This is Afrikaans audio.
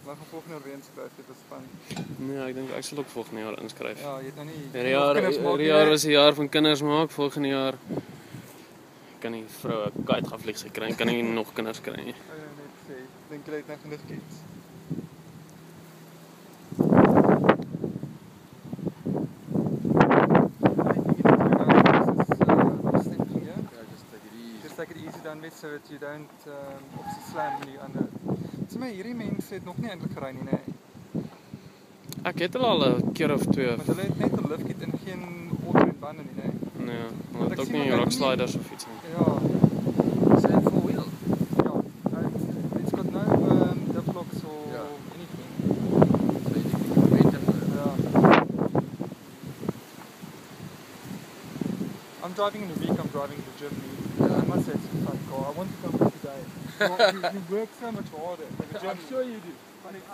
Maar gaan volgende jaar weer inskryf vir die span. Nee, ek dink ek sal ook volgende jaar inskryf. Ja, jy het nou nie... Hierdie jaar was 'n jaar van kinders maak, volgende jaar kan die vrou 'n kite gaan vlieg kry, kan nie nog kinders kry nie. Ek wil net sê, dink jy het nou genoeg kids? Take it easy dan met so that you don't op se slam nie ander. Sê my hierdie mense het nog nie eintlik gery nie, nê? Ek het al 'n keer of twee. Maar hulle het net 'n liftkit en geen all-terrain bande nie, nê? Nee, maar dit ook nie rock sliders of iets nie. Ja. Is it four wheel? Ja. It's got no diplocks or anything. So you think you can maintain it? Yeah. I'm driving in the week, I'm driving to Germany. I must say it's a fun car. I want to come today. You work so much harder. I'm sure you do.